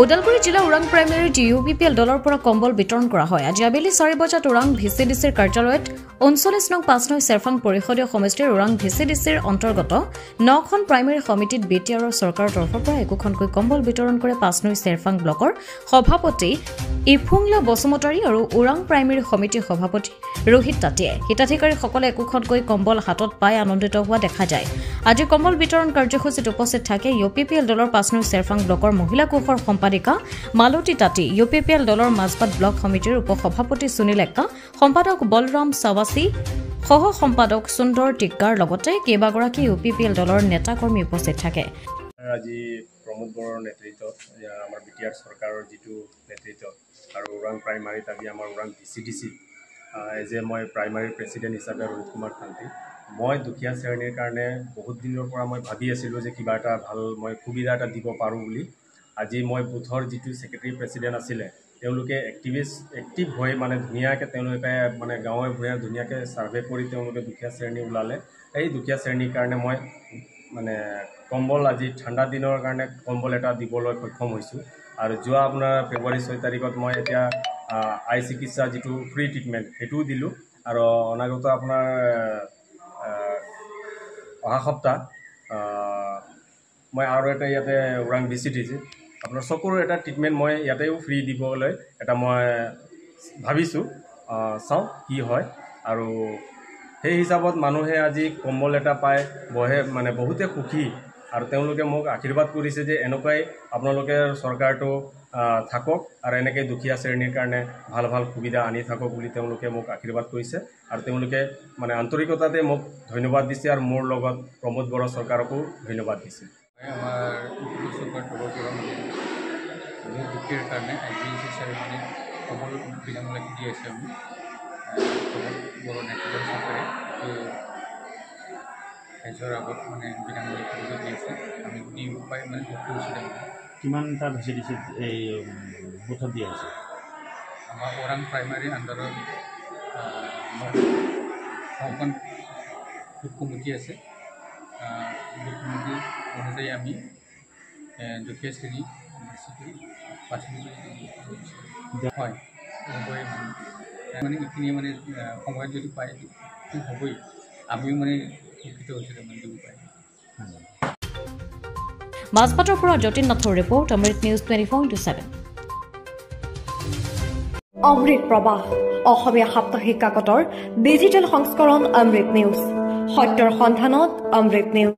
ওদালগুৰি জিলা ওৰাং প্ৰাইমেৰীত UPPL দলৰ পৰা কম্বল বিতৰণ কৰা হয়। আজি আবেলি 4 বজাত ওৰাং VCDCৰ কাৰ্যালয়ত 39 নং 5 নং চেৰফাং পৰিষদীয় সমিতিৰ ওৰাং VCDCৰ অন্তৰ্গত 9খন প্ৰাইমেৰী সমিতিত BTRৰ চৰকাৰৰ তৰফৰ পৰা একোখনকৈ কম্বল বিতৰণ কৰে 5 নং চেৰফাং ব্লকৰ সভাপতি ইফুংলা বসুমতাৰী আৰু ওৰাং প্ৰাইমেৰী সমিতিৰ সভাপতি ৰোহিত তাটিয়ে। হিতাধিকাৰীসকলে একোখনকৈ কম্বল হাতত পাই আনন্দিত হোৱা দেখা যায়। আজি কম্বল বিতৰণ কাৰ্যসূচীত উপস্থিত থাকে UPPL দলৰ 5 নং চেৰফাং ব্লকৰ মহিলা কোষৰ সম্পাদিকা মালতী তাঁতী, UPPL দলৰ মাজবাট ব্লক সমিতিৰ উপসভাপতি সুনীল এক্কা, সম্পাদক বলৰাম সাৱাসী, সহ সম্পাদক সুন্দৰ টিক্কাৰ লগতে কেইবাগৰাকী UPPL দলৰ নেতাকৰ্মী উপস্থিত থাকে। আজি প্ৰমোদ বৰৰ নেতৃত্বত আমাৰ BTR চৰকাৰৰ যিটো নেতৃত্ব আৰু ওৰাং প্ৰাইমাৰীত আজি আমাৰ ওৰাং VCDC যে মই প্ৰাইমাৰী প্ৰেছিডেণ্ট হিচাপে ৰোহিত কুমাৰ শান্তি, মই দুখীয়া শ্ৰেণীৰ কাৰণে বহুত দিনৰ পৰা মই ভাবি আছিলোঁ যে কিবা এটা ভাল মই সুবিধা এটা দিব পাৰোঁ বুলি। আজি মই বুথৰ যিটো ছেক্ৰেটাৰী প্ৰেছিডেণ্ট আছিলে তেওঁলোকে এক্টিভ হৈ মানে ধুনীয়াকৈ তেওঁলোকে মানে গাঁৱে ভূঞে ধুনীয়াকৈ ছাৰ্ভে কৰি তেওঁলোকে দুখীয়া শ্ৰেণী ওলালে। এই দুখীয়া শ্ৰেণীৰ কাৰণে মই মানে কম্বল আজি ঠাণ্ডা দিনৰ কাৰণে কম্বল এটা দিবলৈ সক্ষম হৈছোঁ। আৰু যোৱা আপোনাৰ ফেব্ৰুৱাৰী 6 তাৰিখত মই এতিয়া আই চিকিৎসা যিটো ফ্ৰী ট্ৰিটমেণ্ট সেইটোও দিলোঁ। আৰু অনাগত আপোনাৰ অহা সপ্তাহ মই আৰু এটা ইয়াতে ওৰাং VCDC আপোনাৰ চকুৰ এটা ট্ৰিটমেণ্ট মই ইয়াতেও ফ্ৰী দিবলৈ এটা মই ভাবিছোঁ, চাওঁ কি হয়। আৰু সেই হিচাপত মানুহে আজি কম্বল এটা পায় মানে বহুতে সুখী আৰু তেওঁলোকে মোক আশীৰ্বাদ কৰিছে যে এনেকুৱাই আপোনালোকে চৰকাৰটো থাকক আৰু এনেকৈ দুখীয়া শ্ৰেণীৰ কাৰণে ভাল ভাল সুবিধা আনি থাকক বুলি তেওঁলোকে মোক আশীৰ্বাদ কৰিছে আৰু তেওঁলোকে মানে আন্তৰিকতাতে মোক ধন্যবাদ দিছে আৰু মোৰ লগত প্ৰমোদ বড়ো চৰকাৰকো ধন্যবাদ দিছে। আমাৰ চৰকাৰ তৰফৰ পৰা মানে দুখীয়াৰ কাৰণে মানে কম্বল বিনামূলীয়াকৈ দি আছে। আমি প্ৰমোদ বড়ো নেতৃত্বৰ চৰকাৰে ৰাইজৰ আগত মানে বিনামূলীয়াকৈ দি আছে। আমি দি পাই মানে সুখী হৈছিলে। কিমানটা VCDC এই বুথত দিয়া আছে? আমাৰ ওৰাং প্ৰাইমাৰী আণ্ডাৰত 9খন বুথ কমিটি আছে। বুথ কমিটি অনুযায়ী আমি দুখীয়া শ্ৰেণী হয় মানে এইখিনি মানে সময়ত যদি পায় হ'বই। আমিও মানে শিক্ষিত হৈছিলোঁ মানে দিব পাই। মাজবাটৰ পৰা যতীন নাথৰ ৰিপৰ্ট, অমৃত নিউজ 24/7। অমৃত প্ৰবাহ অসমীয়া সাপ্তাহিক কাকতৰ ডিজিটেল সংস্কৰণ অমৃত নিউজ, সত্যৰ সন্ধানত অমৃত নিউজ।